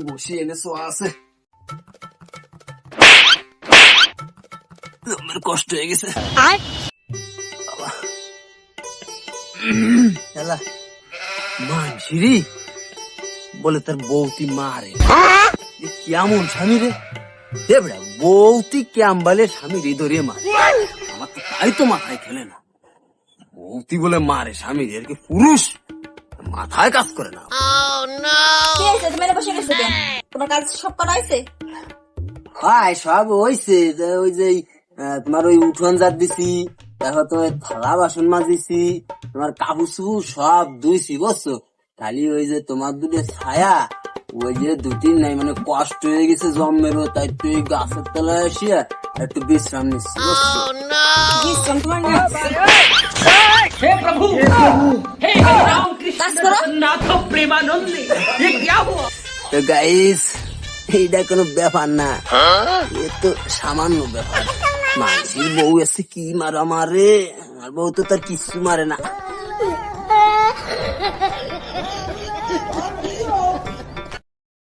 বসে এনেছো আছে, আমার কষ্ট হয়ে গেছে। মানসিরি বলে তার বৌতি মারে, কেমন স্বামী রে দেবড়া, বৌতি ক্যাম্বালে স্বামী রে ধরিয়ে মারে, আমার তো তাই তো মাথায় খেলে না। বৌতি বলে মারে স্বামী রে, কি পুরুষ মাথায় কাজ করে না। বসে গেছে কেন? তোমার কাজ সব করা হয়েছে? হয় সব হয়েছে, ওই যে তোমার ওই উঠোন জাত দিছি, তারপর তোমার থালা বাসন মাজিছি, তোমার কাপড় চুপড় সব ধুইছি বুঝছো। খালি ওই যে তোমার দুটো ছায়া ওই যে দুদিন নাই, মানে কষ্ট হয়ে গেছে জন্মেরও, তাই তুই গাছের তলায় আসিয়া একটু বিশ্রাম নিচ্ছি বুঝছো। বিশ্রাম তোমার না? हे प्रभु हे राम कृष्ण जगन्नाथ प्रेमानंद, ये क्या हुआ? তো গাইস এইটা কোনো ব্যাপার না, এ তো সামান্য ব্যাপার। মানুষের বউ এসে কি মারা মারে, আমার বউ তো তার কিছু মারে না।